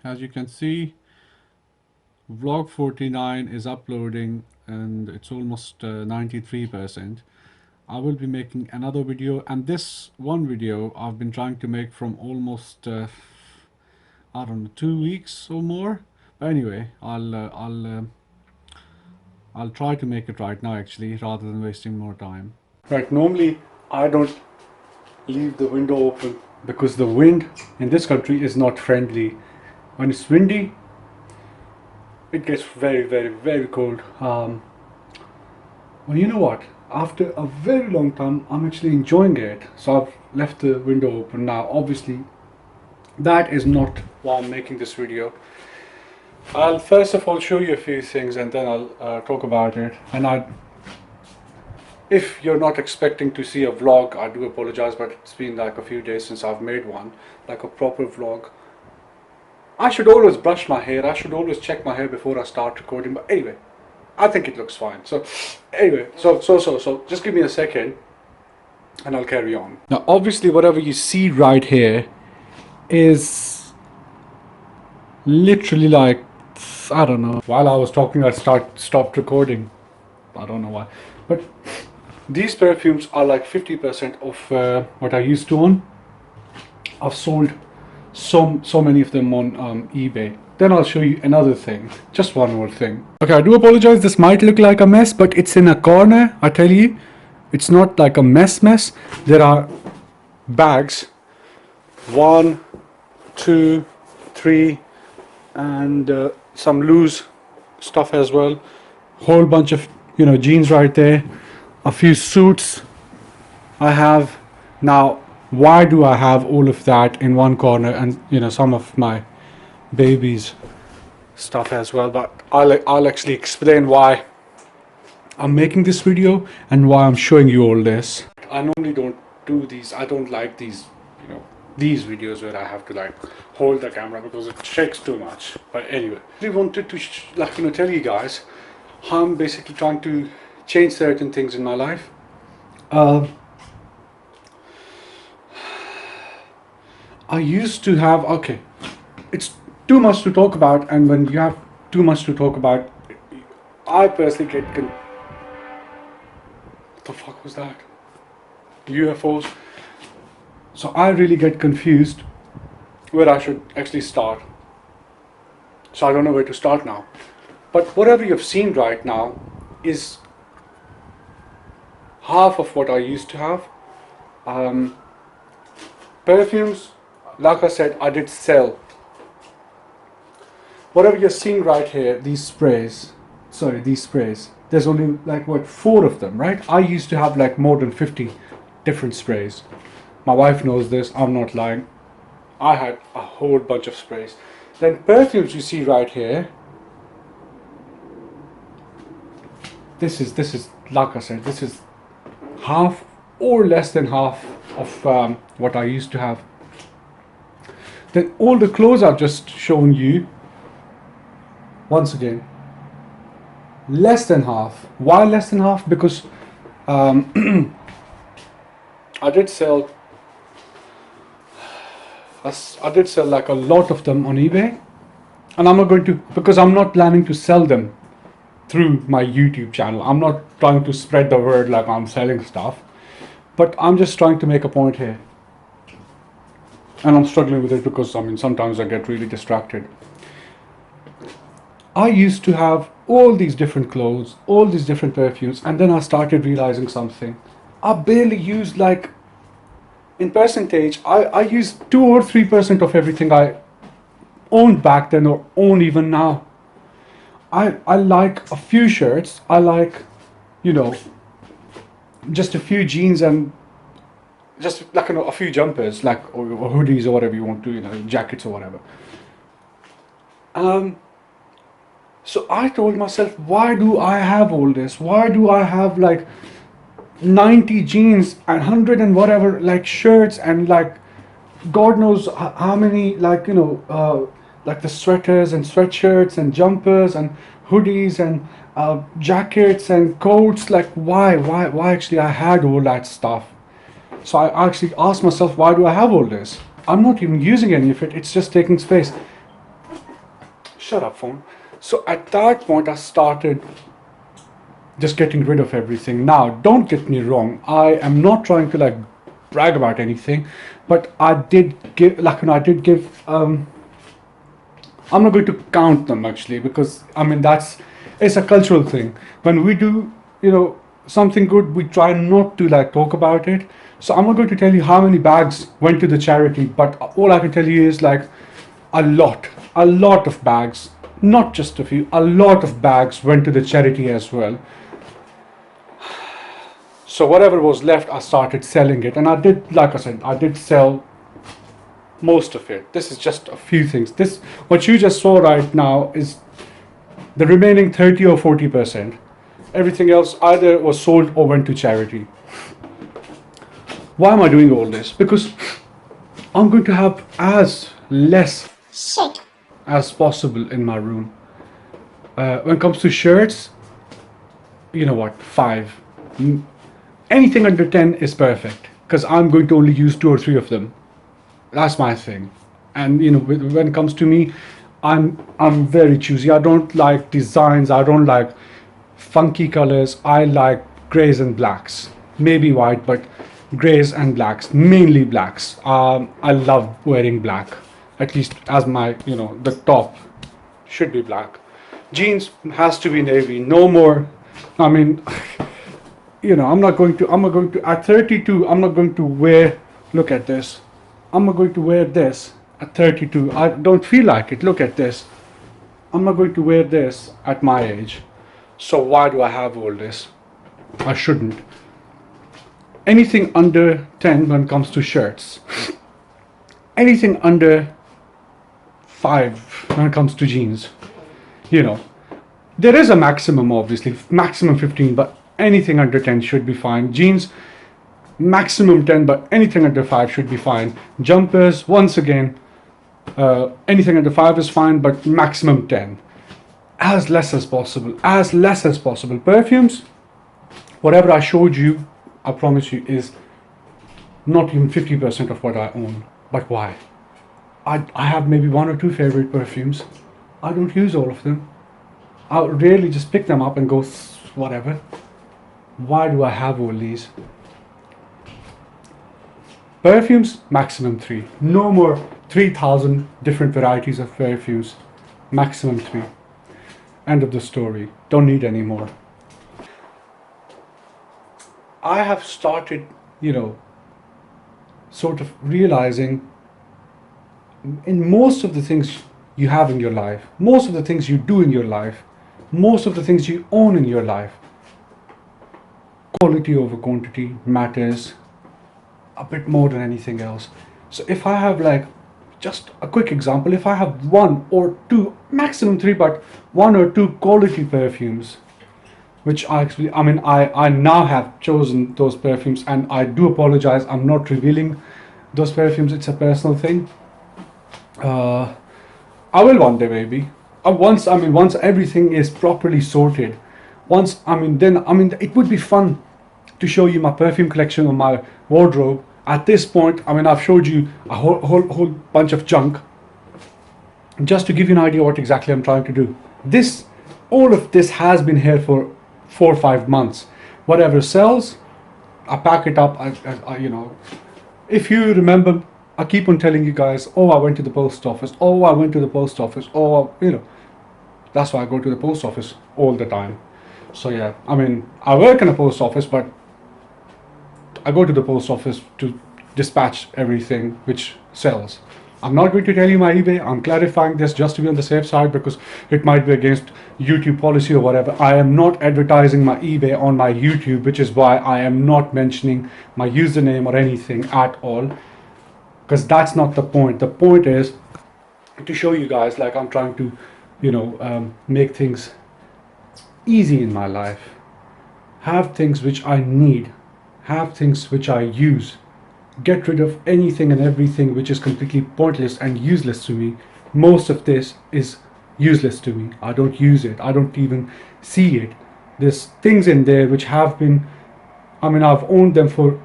as you can see, vlog 49 is uploading and it's almost 93%. I will be making another video, and this one video I've been trying to make from almost I don't know, 2 weeks or more. But anyway, I'll try to make it right now actually, rather than wasting more time. Right, normally I don't leave the window open because the wind in this country is not friendly. When it's windy, it gets very, very, very cold. Well, you know what? After a very long time, I'm actually enjoying it. So I've left the window open now. Obviously, that is not why I'm making this video. I'll first of all show you a few things and then I'll talk about it. And if you're not expecting to see a vlog, I do apologize, but it's been like a few days since I've made one, like a proper vlog. I should always brush my hair, I should always check my hair before I start recording, but anyway, I think it looks fine. So anyway, so just give me a second and I'll carry on. Now obviously whatever you see right here is literally like, I don't know, while I was talking I stopped recording. I don't know why, but these perfumes are like 50% of what I used to own. I've sold so many of them on eBay. Then I'll show you another thing, just one more thing. Okay, I do apologize, this might look like a mess, but it's in a corner. I tell you, it's not like a mess. There are bags, 1, 2, 3, and some loose stuff as well. Whole bunch of, you know, jeans right there, a few suits I have. Now why do I have all of that in one corner, and you know, some of my baby's stuff as well? But I'll actually explain why I'm making this video and why I'm showing you all this. I normally don't do these, I don't like these, you know, these videos where I have to like hold the camera because it shakes too much. But anyway, I really wanted to like, you know, tell you guys how I'm basically trying to change certain things in my life. I used to have, okay, it's too much to talk about, and when you have too much to talk about, I personally get what the fuck was that? UFOs. So I really get confused where I should actually start. So I don't know where to start now. But whatever you've seen right now is half of what I used to have. Perfumes, like I said, I did sell. Whatever you're seeing right here, these sprays, there's only like what, 4 of them, right? I used to have like more than 50 different sprays. My wife knows this, I'm not lying. I had a whole bunch of sprays. Then perfumes you see right here, this is like I said, this is half or less than half of what I used to have. Then all the clothes I've just shown you, once again, less than half. Why less than half? Because I did sell like a lot of them on eBay, and I'm not going to, because I'm not planning to sell them through my YouTube channel. I'm not trying to spread the word like I'm selling stuff, but I'm just trying to make a point here. And I'm struggling with it because, I mean, sometimes I get really distracted. I used to have all these different clothes, all these different perfumes, and then I started realizing something. I barely used, like, in percentage, I use 2 or 3% of everything I owned back then or own even now. I like a few shirts, I like, you know, just a few jeans and just like, you know, a few jumpers, like, or hoodies or whatever you want to, you know, jackets or whatever. So I told myself, why do I have all this? Why do I have like 90 jeans and 100 and whatever like shirts and like God knows how many, like, you know, like the sweaters and sweatshirts and jumpers and hoodies and jackets and coats? Like, why actually I had all that stuff? So I actually asked myself, why do I have all this? I'm not even using any of it, it's just taking space. shut up phone. So at that point I started just getting rid of everything. Now don't get me wrong, I am not trying to like brag about anything, but I did give, like, I did give, I'm not going to count them actually, because I mean it's a cultural thing. When we do, something good, we try not to like talk about it. So I'm not going to tell you how many bags went to the charity, but all I can tell you is like a lot of bags, not just a few, a lot of bags went to the charity as well. So whatever was left, I started selling it, and I did, like I said, I did sell most of it. This is just a few things. This, what you just saw right now, is the remaining 30 or 40%. Everything else either was sold or went to charity. Why am I doing all this? Because I'm going to have as less shit as possible in my room. When it comes to shirts, you know what, 5. Anything under 10 is perfect, because I'm going to only use 2 or 3 of them. That's my thing. And when it comes to me, I'm very choosy. I don't like designs, I don't like funky colors. I like grays and blacks, maybe white, but grays and blacks, mainly blacks. I love wearing black, at least as my, the top should be black. Jeans has to be navy, no more. I mean, I'm not going to, at 32, I'm not going to wear, look at this. I'm not going to wear this at 32. I don't feel like it. Look at this. I'm not going to wear this at my age. So why do I have all this? I shouldn't. Anything under 10 when it comes to shirts. Anything under 5 when it comes to jeans. There is a maximum, obviously, maximum 15, but anything under 10 should be fine. Jeans, maximum 10, but anything under 5 should be fine. Jumpers, once again, anything under 5 is fine, but maximum 10. As less as possible. As less as possible. Perfumes, whatever I showed you, I promise you, is not even 50% of what I own. But why? I have maybe 1 or 2 favorite perfumes. I don't use all of them. I rarely just pick them up and go whatever. Why do I have all these? Perfumes, maximum 3. No more 3,000 different varieties of perfumes. Maximum 3. End of the story. Don't need any more. I have started, sort of realizing in most of the things you have in your life, most of the things you do in your life, most of the things you own in your life, quality over quantity matters a bit more than anything else. So if I have, like, just a quick example, if I have 1 or 2, maximum 3, but 1 or 2 quality perfumes, which I now have chosen those perfumes, and I do apologize, I'm not revealing those perfumes, it's a personal thing. I will one day, maybe. Once everything is properly sorted, it would be fun to show you my perfume collection or my wardrobe. At this point, I've showed you a whole bunch of junk, just to give you an idea what exactly I'm trying to do. All of this has been here for 4 or 5 months. Whatever sells, I pack it up. If you remember, I keep on telling you guys, I went to the post office. I went to the post office. That's why I go to the post office all the time. So yeah, I work in a post office, but I go to the post office to dispatch everything which sells. I'm not going to tell you my eBay. I'm clarifying this just to be on the safe side, because it might be against YouTube policy or whatever. I am not advertising my eBay on my YouTube, which is why I am not mentioning my username or anything at all, because that's not the point. The point is to show you guys, like, I'm trying to make things easy in my life, have things which I need, have things which I use, get rid of anything and everything which is completely pointless and useless to me. Most of this is useless to me. I don't use it. I don't even see it. There's things in there which have been, I've owned them for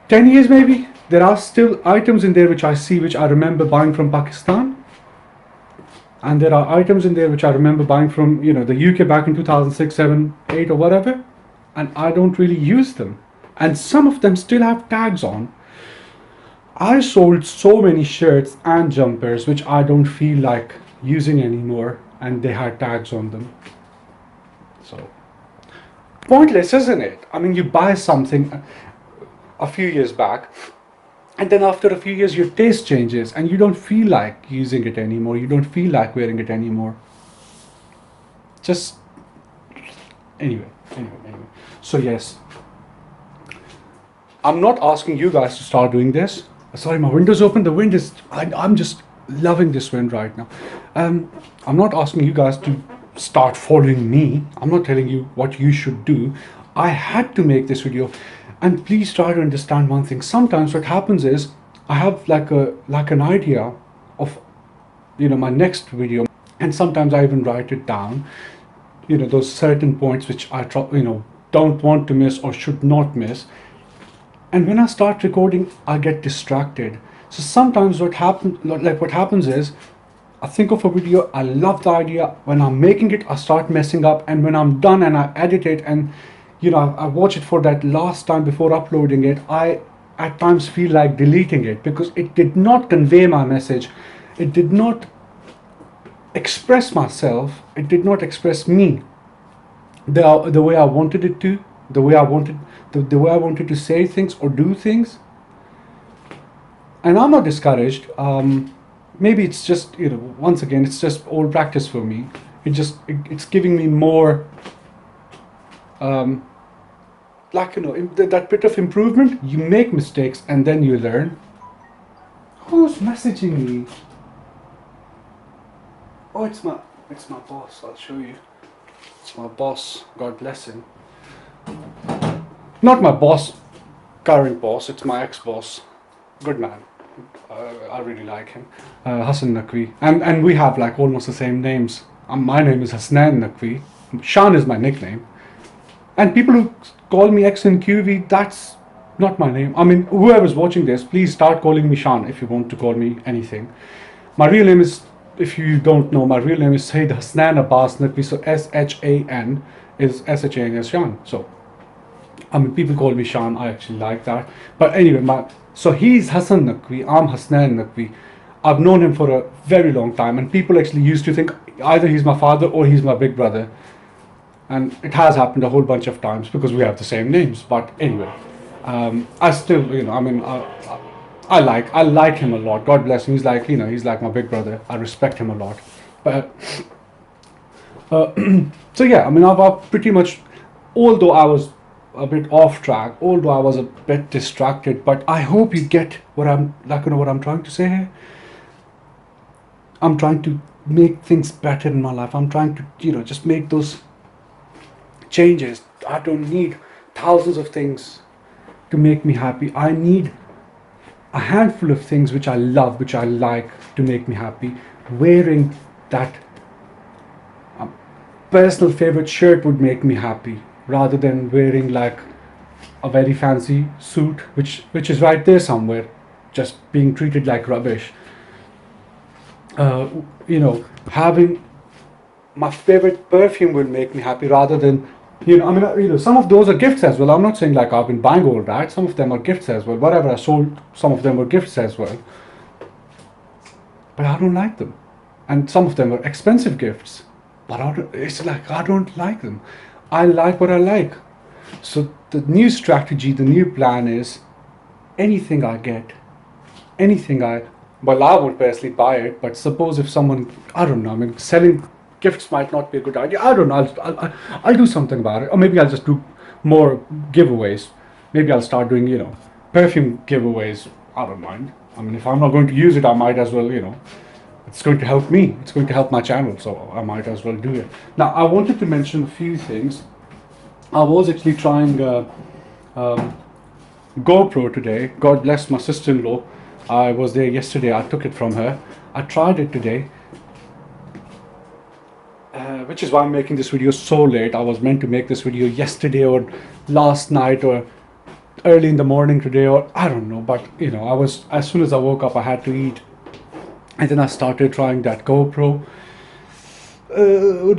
10 years maybe. There are still items in there which I see, which I remember buying from Pakistan, And there are items in there which I remember buying from, the UK back in 2006, 7, 8 or whatever, and I don't really use them. And some of them still have tags on. I sold so many shirts and jumpers which I don't feel like using anymore, and they had tags on them. So pointless, isn't it? I mean, you buy something a few years back, and then after a few years your taste changes and you don't feel like using it anymore, you don't feel like wearing it anymore. Just anyway. So yes, I'm not asking you guys to start doing this. Sorry, my window's open. The wind is, I'm just loving this wind right now. I'm not asking you guys to start following me. I'm not telling you what you should do. I had to make this video. And please try to understand one thing. Sometimes what happens is I have like an idea of my next video, and sometimes I even write it down. Those certain points which I don't want to miss or should not miss. And when I start recording, I get distracted. So sometimes what happens is I think of a video, I love the idea. When I'm making it, I start messing up, and when I'm done and I edit it and I watch it for that last time before uploading it, I at times feel like deleting it because it did not convey my message. It did not express myself. It did not express me the way I wanted it to, the way I wanted to say things or do things. And I'm not discouraged. Maybe it's just, once again, it's just old practice for me. It's giving me more that bit of improvement. You make mistakes and then you learn. Who's messaging me? Oh, it's my boss. I'll show you. It's my boss. God bless him. Not my boss, current boss. It's my ex-boss. Good man. I really like him. Hassan Naqvi. And we have like almost the same names. My name is Hasnan Naqvi. Shan is my nickname. And people who call me XNqvY, that's not my name. I mean, whoever's watching this, please start calling me Shan if you want to call me anything. My real name is, if you don't know, my real name is Sayyid Hasnan Abbas Naqvi. So S-H-A-N is S-H-A-N as Shan. So, I mean, people call me Shan. I actually like that. But anyway, so he's Hassan Naqvi. I'm Hasnan Naqvi. I've known him for a very long time, and people actually used to think either he's my father or he's my big brother. And it has happened a whole bunch of times because we have the same names. But anyway, I still, I like him a lot. God bless him. He's like, he's like my big brother. I respect him a lot. But so yeah, I mean, I've pretty much, although I was a bit off track, although I was a bit distracted, but I hope you get what I'm what I'm trying to say here. I'm trying to make things better in my life. I'm trying to, just make those changes. I don't need thousands of things to make me happy. I need a handful of things which I love, which I like, to make me happy. Wearing that personal favorite shirt would make me happy, rather than wearing like a very fancy suit which is right there somewhere, just being treated like rubbish. Having my favorite perfume will make me happy, rather than some of those are gifts as well. I'm not saying like I've been buying all that. Some of them are gifts as well. Whatever I sold, some of them were gifts as well. But I don't like them. And some of them are expensive gifts. But it's like I don't like them. I like what I like. So the new strategy, the new plan is anything I get, well, I won't personally buy it, but suppose if someone, I don't know, I mean, selling gifts might not be a good idea. I don't know. I'll do something about it, or maybe I'll just do more giveaways. Maybe I'll start doing perfume giveaways. I don't mind. I mean, if I'm not going to use it, I might as well it's going to help me. It's going to help my channel, so I might as well do it. Now, I wanted to mention a few things. I was actually trying GoPro today. God bless my sister-in-law. I was there yesterday. I took it from her. I tried it today. Which is why I'm making this video so late. I was meant to make this video yesterday or last night or early in the morning today, or I don't know, but I was, as soon as I woke up, I had to eat, and then I started trying that GoPro.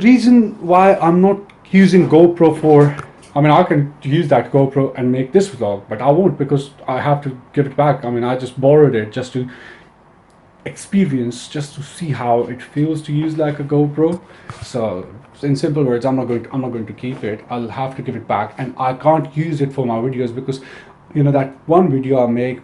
reason why I'm not using GoPro for, I mean, I can use that GoPro and make this vlog, but I won't because I have to give it back. I mean, I just borrowed it just to experience, just to see how it feels to use like a GoPro. So in simple words, I'm not going to keep it. I'll have to give it back, and I can't use it for my videos because, you know, that one video I make,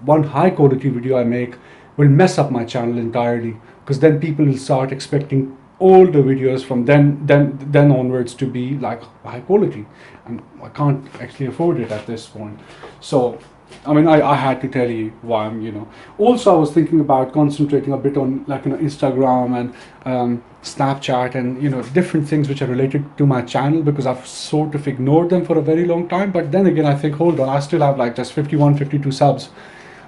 one high quality video I make, will mess up my channel entirely, because then people will start expecting all the videos from then onwards to be like high quality, and I can't actually afford it at this point. So I mean, I had to tell you why I'm, you know. Also, I was thinking about concentrating a bit on, like, you know, Instagram and Snapchat and, you know, different things which are related to my channel, because I've sort of ignored them for a very long time. But then again, I think, hold on, I still have like just 51, 52 subs.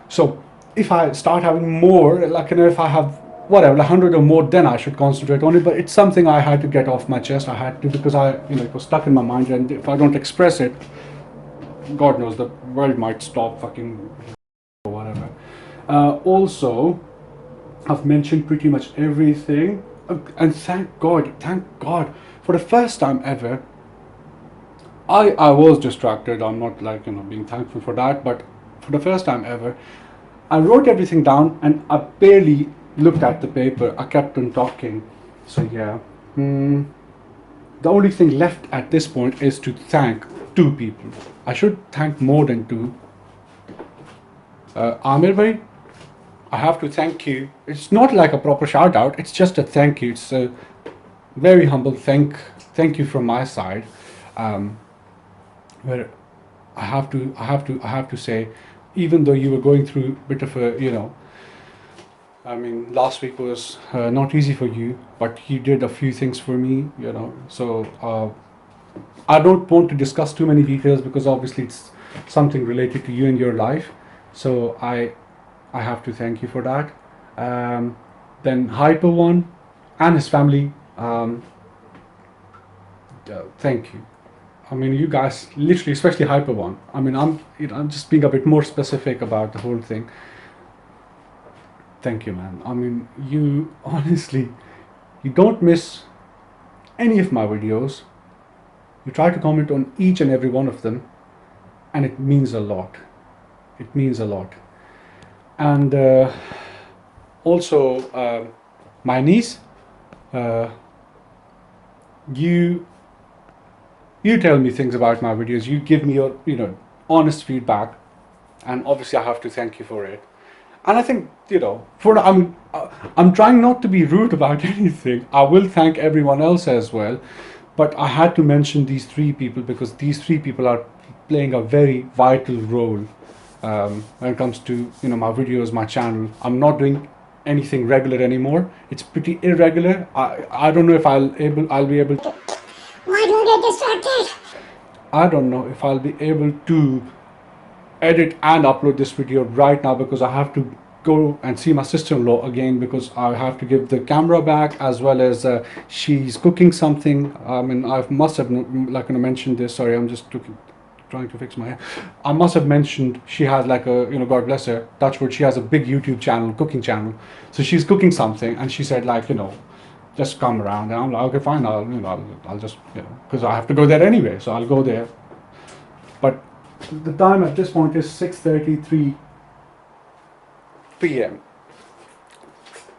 So if I start having more, like, you know, if I have whatever 100 or more, then I should concentrate on it. But it's something I had to get off my chest. I had to, because you know, it was stuck in my mind, and if I don't express it, God knows, the world might stop fucking or whatever. Also, I've mentioned pretty much everything, and thank God, for the first time ever, I was distracted. I'm not, like, you know, being thankful for that, but for the first time ever, I wrote everything down and I barely looked at the paper. I kept on talking. So yeah, the only thing left at this point is to thank two people. I should thank more than two. Amir bhai, I have to thank you. It's not like a proper shout out, it's just a thank you. It's a very humble thank you from my side. Where I have to say, even though you were going through a bit of a, you know, I mean, last week was not easy for you, but you did a few things for me, you know. So I don't want to discuss too many details because obviously it's something related to you and your life. So I have to thank you for that. Then Hyper One and his family, thank you. I mean, you guys, literally, especially Hyper One. I mean, I'm just being a bit more specific about the whole thing. Thank you, man. I mean, you honestly, you don't miss any of my videos. You try to comment on each and every one of them, and it means a lot. It means a lot. And also, my niece, you tell me things about my videos. You give me your, you know, honest feedback, and obviously I have to thank you for it. And I think, you know, I'm trying not to be rude about anything. I will thank everyone else as well, but I had to mention these three people because these three people are playing a very vital role when it comes to, you know, my videos, my channel. I'm not doing anything regular anymore. It's pretty irregular. I don't know if I'll be able to. Why do you get distracted? I don't know if I'll be able to edit and upload this video right now because I have to go and see my sister-in-law again because I have to give the camera back, as well as she's cooking something. I mean, I must have, like, mentioned this. Sorry, I'm just trying to fix my hair. I must have mentioned she has, like, a, you know, God bless her, touch wood, she has a big YouTube channel, cooking channel. So she's cooking something, and she said, like, you know, just come around. And I'm like, okay, fine, I'll just, you know, because I have to go there anyway, so I'll go there. But the time at this point is 6:33 p.m.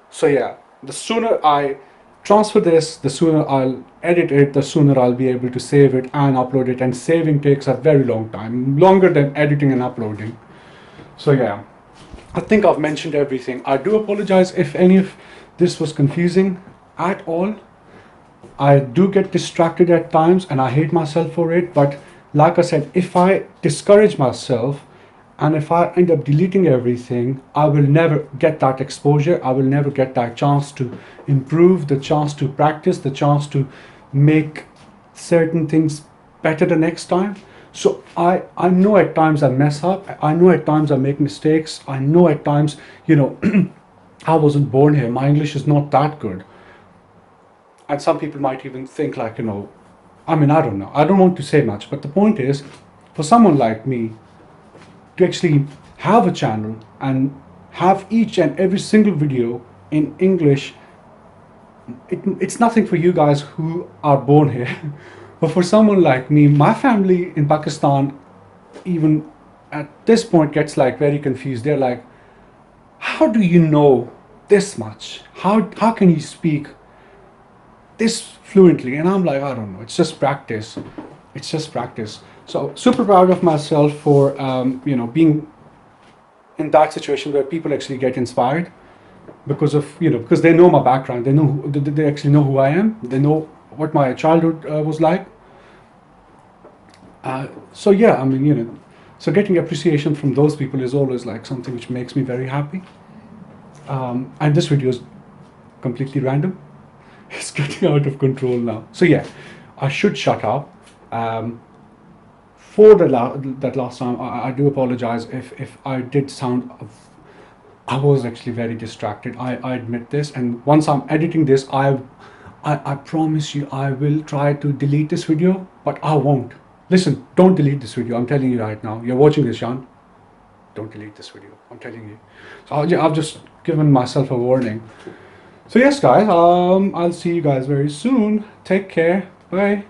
So yeah, the sooner I transfer this, the sooner I'll edit it, the sooner I'll be able to save it and upload it. And saving takes a very long time, longer than editing and uploading. So yeah, I think I've mentioned everything. I do apologize if any of this was confusing at all. I do get distracted at times and I hate myself for it, but like I said, if I discourage myself and if I end up deleting everything, I will never get that exposure. I will never get that chance to improve, the chance to practice, the chance to make certain things better the next time. So I know at times I mess up. I know at times I make mistakes. I know at times, you know, I wasn't born here. My English is not that good. And some people might even think, like, you know, I mean, I don't know. I don't want to say much, but the point is, for someone like me to actually have a channel and have each and every single video in English it's nothing for you guys who are born here. But for someone like me, my family in Pakistan, even at this point, gets like very confused. They're like, how do you know this much? How can you speak this fluently? And I'm like, I don't know. It's just practice. It's just practice. So super proud of myself for being in that situation where people actually get inspired because of because they know my background. They know they actually know who I am. They know what my childhood was like. So yeah, I mean so getting appreciation from those people is always like something which makes me very happy. And this video is completely random. It's getting out of control now. So yeah, I should shut up. For that last time, I do apologize if I did sound. I was actually very distracted. I admit this, and once I'm editing this, I promise you I will try to delete this video, but I won't. Listen, don't delete this video. I'm telling you right now. You're watching this, Sean. Don't delete this video. I'm telling you. So I've just given myself a warning. So yes, guys. I'll see you guys very soon. Take care. Bye.